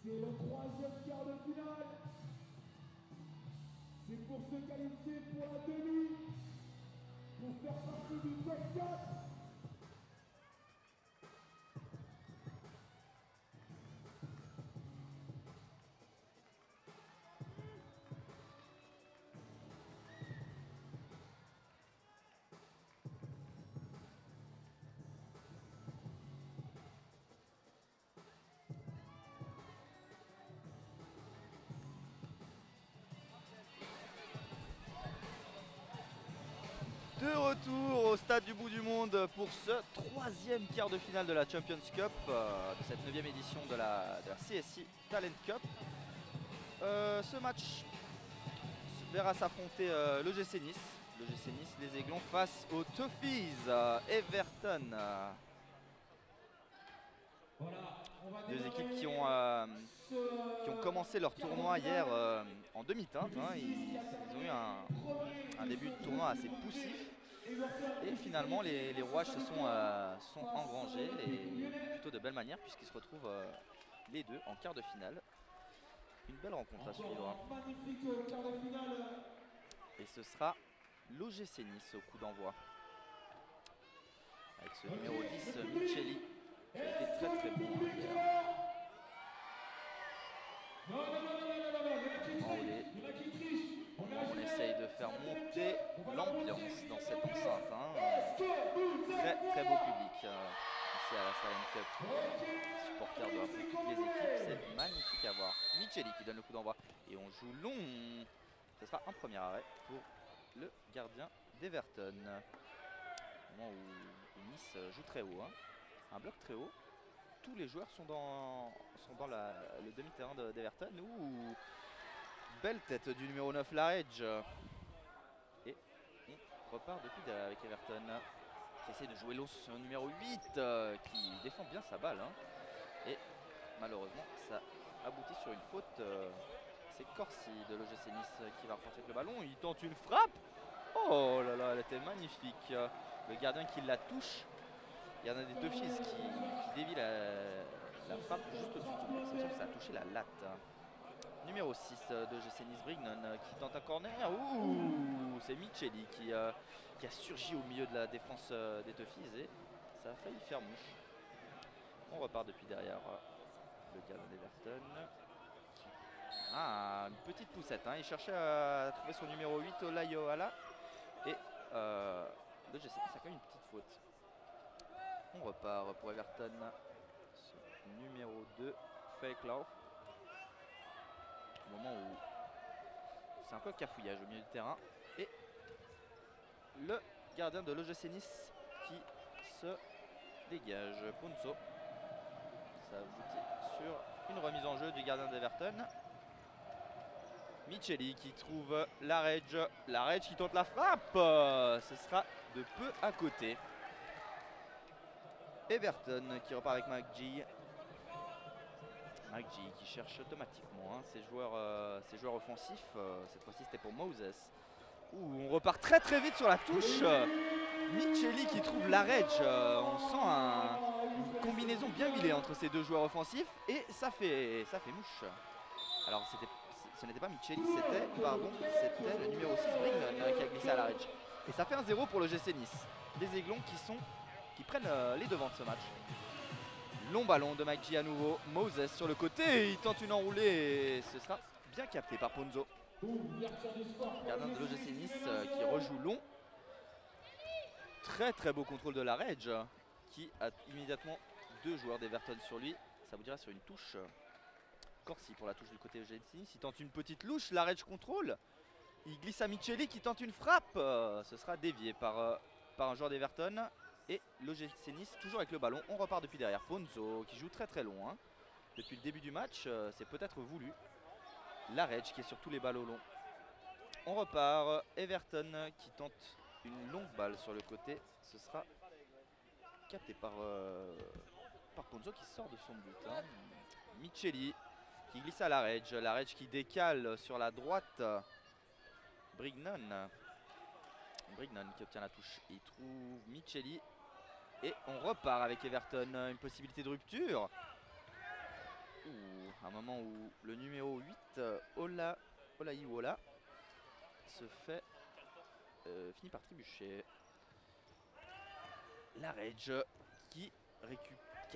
C'est le troisième quart de finale. C'est pour se qualifier pour la demi, pour faire partie du top 4. De retour au stade du bout du monde pour ce troisième quart de finale de la Champions Cup, de cette 9e édition de la CSI Talent Cup. Ce match verra s'affronter l'OGC Nice. L'OGC Nice, les Aiglons face aux Toffees, Everton. Deux équipes qui ont commencé leur tournoi hier en demi-teinte. Ils ont eu un début de tournoi assez poussif. Et finalement, les rouages se sont engrangés et plutôt de belle manière puisqu'ils se retrouvent les deux en quart de finale. Une belle rencontre à suivre. Et ce sera l'OGC Nice au coup d'envoi. Avec ce numéro 10, Micheli, qui a été très très bon hier. On essaye de faire monter l'ambiance dans cette enceinte. Très très beau public ici à la Talent Cup. Les supporters de un peu toutes les équipes, c'est magnifique à voir. Micheli qui donne le coup d'envoi et on joue long. Ce sera un premier arrêt pour le gardien d'Everton. Au moment où Nice joue très haut, un bloc très haut. Tous les joueurs sont dans le demi-terrain d'Everton. Belle tête du numéro 9, Laredge. Et on repart depuis derrière avec Everton qui essaie de jouer l'eau sur le numéro 8 qui défend bien sa balle. Et malheureusement, ça aboutit sur une faute. C'est Corsi de l'OGC Nice qui va repartir avec le ballon. Il tente une frappe. Oh là là, elle était magnifique. Le gardien qui la touche. Il y en a des Toffees qui dévie la frappe juste au-dessus de son but. C'est sûr que ça a touché la latte. Numéro 6 de GC Nice, Brignon qui tente un corner. Ouh, c'est Micheli qui a surgi au milieu de la défense des Toffees et ça a failli faire mouche. On repart depuis derrière le gardien d'Everton. Ah, une petite poussette. Il cherchait à trouver son numéro 8, Olayoala. Et le GC Nice a quand même une petite faute. On repart pour Everton. Ce numéro 2, Fake Love. Au moment où c'est un peu cafouillage au milieu du terrain. Et le gardien de l'OGC Nice qui se dégage. Ponzo. Ça aboutit sur une remise en jeu du gardien d'Everton. Micheli qui trouve Laredge. Laredge qui tente la frappe. Ce sera de peu à côté. Everton qui repart avec McGee. McGee qui cherche automatiquement ses joueurs offensifs. Cette fois-ci c'était pour Moses. On repart très très vite sur la touche. Micheli qui trouve Laredge. On sent une combinaison bien huilée entre ces deux joueurs offensifs et ça fait mouche. Alors ce n'était pas Micheli, c'était le numéro 6 Brignon qui a glissé à Laredge. Et ça fait 1-0 pour le GC Nice. Les Aiglons qui prennent les devants de ce match. Long ballon de McGee à nouveau. Moses sur le côté, il tente une enroulée et ce sera bien capté par Ponzo. Gardien de l'OGC Nice qui rejoue long. Très très beau contrôle de Laredge qui a immédiatement deux joueurs d'Everton sur lui. Ça vous dira sur une touche. Corsi pour la touche du côté OGC Nice. Il tente une petite louche, Laredge contrôle. Il glisse à Micheli qui tente une frappe. Ce sera dévié par un joueur d'Everton. Et l'OGC Nice toujours avec le ballon. On repart depuis derrière. Ponzo qui joue très très long. Depuis le début du match, c'est peut-être voulu. Laredge qui est sur tous les balles au long. On repart. Everton qui tente une longue balle sur le côté. Ce sera capté par Ponzo qui sort de son but. Micheli qui glisse à Laredge. Laredge qui décale sur la droite. Brignon qui obtient la touche. Il trouve Micheli. Et on repart avec Everton. Une possibilité de rupture. Un moment où le numéro 8, Olaiwola, se fait finit par trébucher. La Rage qui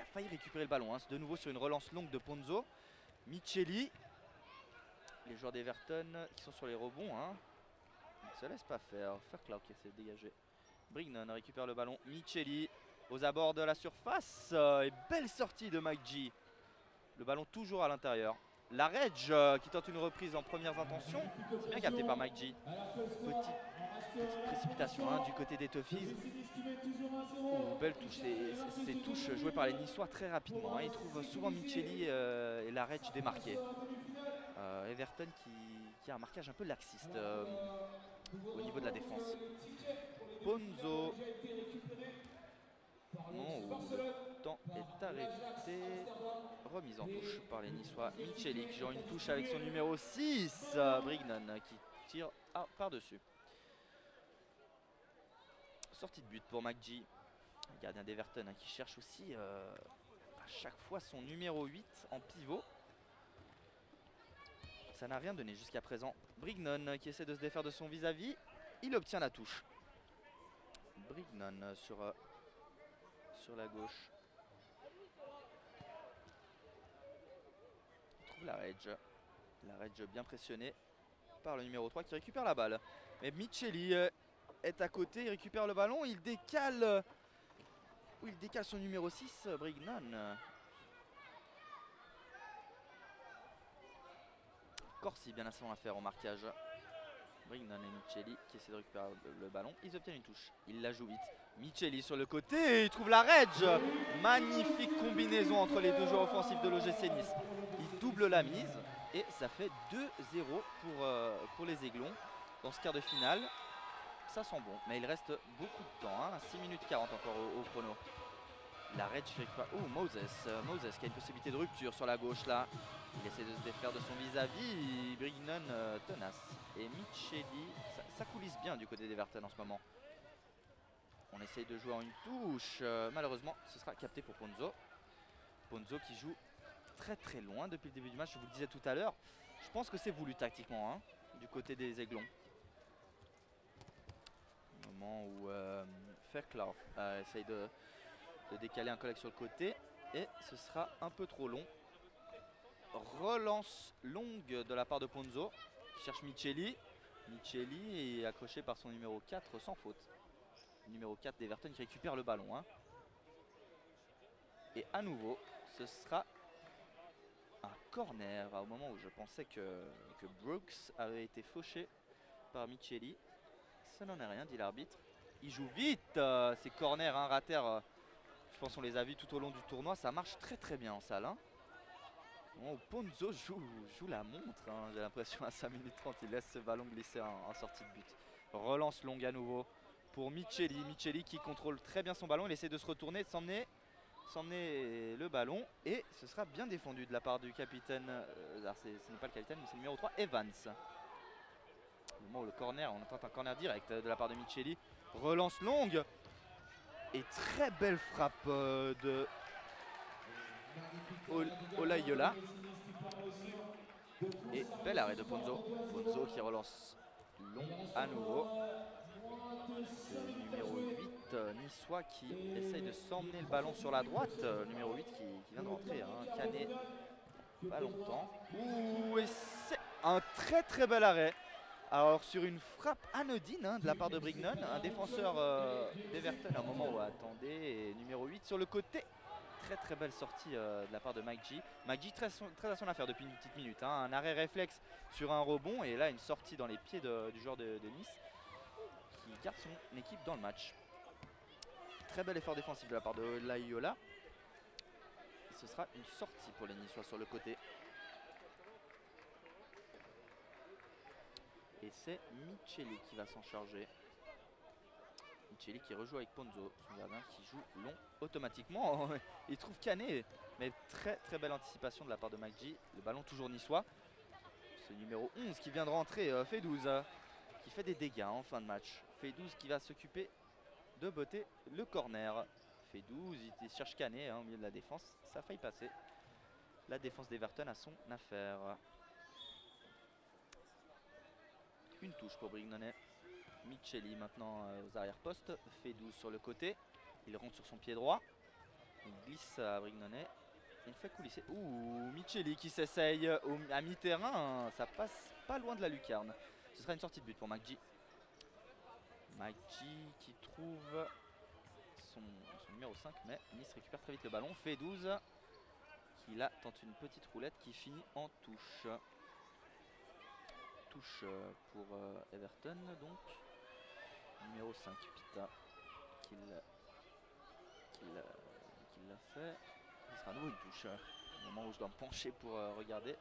a failli récupérer le ballon. C'est de nouveau sur une relance longue de Ponzo. Micheli. Les joueurs d'Everton qui sont sur les rebonds. Ils ne se laissent pas faire. Fairclough qui essaie de dégager. Brignon récupère le ballon. Micheli aux abords de la surface. Et belle sortie de Mike G. Le ballon toujours à l'intérieur. La Rage qui tente une reprise en premières intentions. C'est bien capté par Mike G. Petite précipitation du côté des Toffees. Belle touche. Ces touches jouées par les Niçois très rapidement. Ils trouvent souvent Micheli et la Rage démarqués. Everton qui a un marquage un peu laxiste au niveau de la défense. Ponzo. Le temps est arrêté. Remise en touche par les Niçois. Micheli qui joue une touche avec son numéro 6. Brignon qui tire par-dessus. Sortie de but pour McGee. Le gardien d'Everton qui cherche aussi à chaque fois son numéro 8 en pivot. Ça n'a rien donné jusqu'à présent. Brignon qui essaie de se défaire de son vis-à-vis. Il obtient la touche. Brignon sur la gauche. Il trouve la Rage. La Rage bien pressionnée par le numéro 3 qui récupère la balle. Mais Micheli est à côté, il récupère le ballon, il décale son numéro 6, Brignon. Corsi bien assez en affaire au marquage. Brignon et Micheli qui essaient de récupérer le ballon. Ils obtiennent une touche. Il la joue vite. Micheli sur le côté. Il trouve la Rage. Magnifique combinaison entre les deux joueurs offensifs de l'OGC Nice. Il double la mise. Et ça fait 2-0 pour les Aiglons dans ce quart de finale. Ça sent bon. Mais il reste beaucoup de temps. 6 minutes 40 encore au chrono. La Rage récupère. Moses qui a une possibilité de rupture sur la gauche là. Il essaie de se défaire de son vis-à-vis. Brignon tenace. Et Micheli, ça coulisse bien du côté d'Everton en ce moment. On essaye de jouer en une touche. Malheureusement, ce sera capté pour Ponzo. Ponzo qui joue très très loin depuis le début du match. Je vous le disais tout à l'heure. Je pense que c'est voulu tactiquement du côté des Aiglons. Au moment où Fairclough essaye de décaler un collègue sur le côté. Et ce sera un peu trop long. Relance longue de la part de Ponzo qui cherche Micheli. Micheli est accroché par son numéro 4 sans faute. Le numéro 4 d'Everton qui récupère le ballon. Et à nouveau, ce sera un corner au moment où je pensais que Brooks avait été fauché par Micheli. Ça n'en est rien, dit l'arbitre. Il joue vite. Ces corners ratèrent. Je pense qu'on les a vus tout au long du tournoi. Ça marche très très bien en salle. Ponzo joue la montre. J'ai l'impression à 5 minutes 30. Il laisse ce ballon glisser en sortie de but. Relance longue à nouveau pour Micheli. Micheli qui contrôle très bien son ballon. Il essaie de se retourner, de s'emmener le ballon. Et ce sera bien défendu de la part du capitaine. Ce n'est pas le capitaine, mais c'est le numéro 3, Evans. Au moment où le corner, on tente un corner direct de la part de Micheli. Relance longue. Et très belle frappe de Olaiwola. Et bel arrêt de Ponzo. Ponzo qui relance long à nouveau. C'est le numéro 8 niçois qui essaye de s'emmener le ballon sur la droite. Numéro 8 qui vient de rentrer. Canet, pas longtemps. Et c'est un très très bel arrêt. Alors sur une frappe anodine de la part de Brignon, un défenseur d'Everton à un moment où attendait. Et numéro 8 sur le côté. Très très belle sortie de la part de Mike G. Mike G très à son affaire depuis une petite minute. Un arrêt réflexe sur un rebond et là une sortie dans les pieds du joueur de Nice qui garde son équipe dans le match. Très bel effort défensif de la part de Olaiwola. Ce sera une sortie pour les Niçois sur le côté. Et c'est Micheli qui va s'en charger. Micheli qui rejoue avec Ponzo, son gardien qui joue long automatiquement. Il trouve Canet, mais très très belle anticipation de la part de McGee. Le ballon toujours niçois. Ce numéro 11 qui vient de rentrer, Feddouz, qui fait des dégâts en fin de match. Feddouz qui va s'occuper de botter le corner. Feddouz, il cherche Canet au milieu de la défense, ça a failli passer. la défense d'Everton a son affaire. Une touche pour Brignone. Micheli maintenant aux arrière-postes, fait 12 sur le côté. Il rentre sur son pied droit. Il glisse à Brignone. On fait coulisser. Ouh, Micheli qui s'essaye à mi-terrain. Ça passe pas loin de la lucarne. Ce sera une sortie de but pour McGee. McGee qui trouve son numéro 5, mais Nice récupère très vite le ballon. Fait 12. Qui là tente une petite roulette qui finit en touche. Touche pour Everton donc. Numéro 5, Pita, qui l'a fait. Ce sera à nouveau une touche. Au moment où je dois me pencher pour regarder.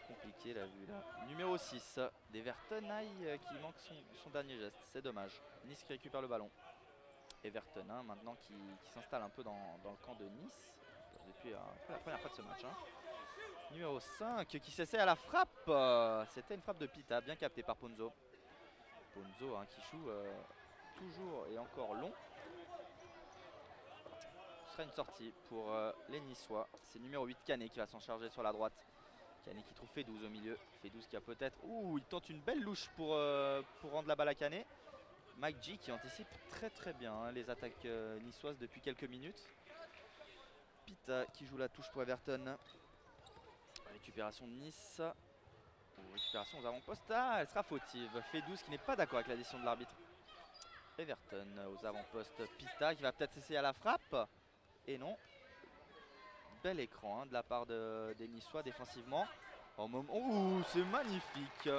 Compliqué la vue là. Numéro 6, d'Everton qui manque son dernier geste. C'est dommage. Nice qui récupère le ballon. Everton maintenant qui s'installe un peu dans le camp de Nice. Depuis la première fois de ce match. Numéro 5 qui s'essaie à la frappe. C'était une frappe de Pita, bien captée par Ponzo. Ponzo qui joue toujours et encore long. Ce sera une sortie pour les Niçois. C'est numéro 8 Canet qui va s'en charger sur la droite. Canet qui trouve fait 12 au milieu. Fait 12 qui a peut-être... Ouh, il tente une belle louche pour rendre la balle à Canet. McGee qui anticipe très bien les attaques niçoises depuis quelques minutes. Pita qui joue la touche pour Everton. Récupération de Nice. Récupération aux avant-postes. Ah, elle sera fautive. Fait 12 qui n'est pas d'accord avec la décision de l'arbitre. Everton aux avant-postes. Pita qui va peut-être essayer à la frappe. Et non. Bel écran de la part des Niçois défensivement. Ouh, c'est magnifique.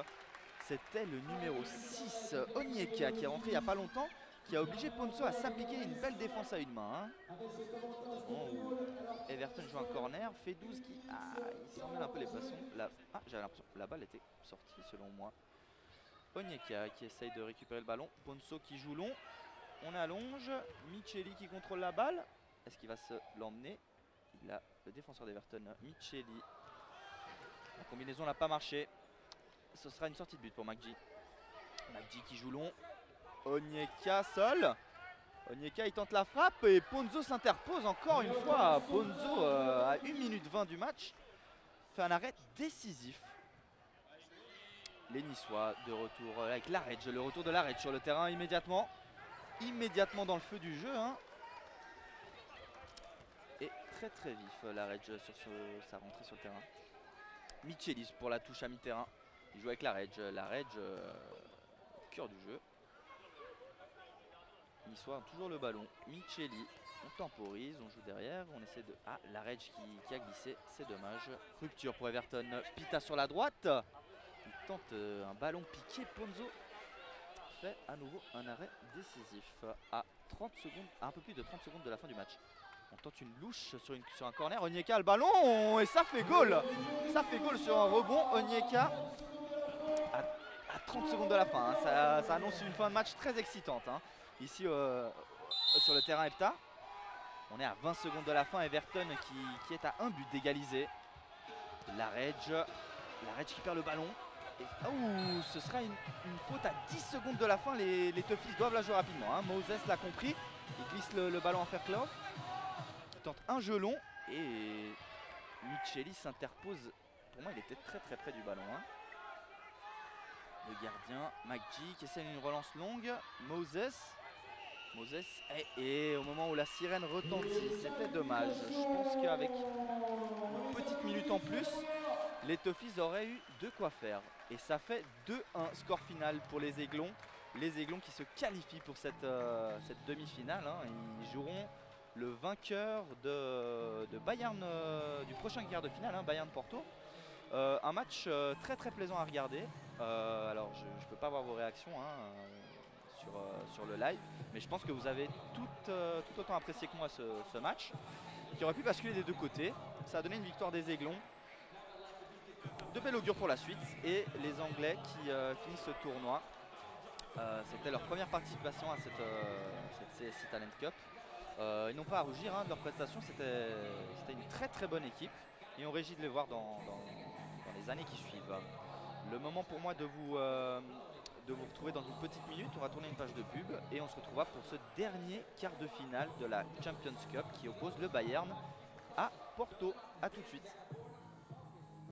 C'était le numéro 6, Onyeka, qui est rentré il n'y a pas longtemps, qui a obligé Ponzo à s'appliquer une belle défense à une main. Everton joue un corner, fait 12 qui... il s'en mêle un peu les poissons. J'avais l'impression que la balle était sortie selon moi. Onyeka qui essaye de récupérer le ballon. Ponzo qui joue long. On allonge. Micheli qui contrôle la balle. Est-ce qu'il va se l'emmener? Il a le défenseur d'Everton, Micheli. La combinaison n'a pas marché. Ce sera une sortie de but pour McGee. McGee qui joue long. Onyeka seul. Onyeka il tente la frappe et Ponzo s'interpose encore une fois. Ponzo à 1 minute 20 du match fait un arrêt décisif. Les Niçois de retour avec Laredge, le retour de Laredge sur le terrain immédiatement. Immédiatement dans le feu du jeu. Et très vif Laredge sur sa rentrée sur le terrain. Michelis pour la touche à mi-terrain. Il joue avec Laredge. Laredge cœur du jeu. Niçois ont toujours le ballon. Micheli, on temporise, on joue derrière, on essaie de... Laredge qui a glissé, c'est dommage. Rupture pour Everton. Pita sur la droite. Il tente un ballon piqué. Ponzo fait à nouveau un arrêt décisif à 30 secondes, à un peu plus de 30 secondes de la fin du match. On tente une louche sur un corner. Onyeka le ballon et ça fait goal. Ça fait goal sur un rebond. Onyeka à 30 secondes de la fin. Ça annonce une fin de match très excitante. Ici sur le terrain EPTA. On est à 20 secondes de la fin. Everton qui est à un but d'égaliser. Laredge qui perd le ballon. Et, ce sera une faute à 10 secondes de la fin. Les Toffees doivent la jouer rapidement. Moses l'a compris. Il glisse le ballon en Fairclough. Il tente un jeu long. Et Micheli s'interpose. Pour moi, il était très près du ballon. Le gardien, McGee qui essaie une relance longue. Moses et au moment où la sirène retentit, c'était dommage. Je pense qu'avec une petite minute en plus, les Toffees auraient eu de quoi faire. Et ça fait 2-1 score final pour les Aiglons. Les Aiglons qui se qualifient pour cette demi-finale. Ils joueront le vainqueur de Bayern, du prochain quart de finale, Bayern-Porto. Un match très plaisant à regarder. Alors je ne peux pas voir vos réactions sur le live, mais je pense que vous avez tout autant apprécié que moi ce match, qui aurait pu basculer des deux côtés. Ça a donné une victoire des Aiglons. De bel augure pour la suite, et les Anglais qui finissent ce tournoi. C'était leur première participation à cette CSC Talent Cup. Ils n'ont pas à rougir de leur prestation, c'était une très bonne équipe, et on réjouit de les voir dans les années qui suivent. Le moment pour moi de vous retrouver dans une petite minute. On va tourner une page de pub et on se retrouvera pour ce dernier quart de finale de la Champions Cup qui oppose le Bayern à Porto. A tout de suite.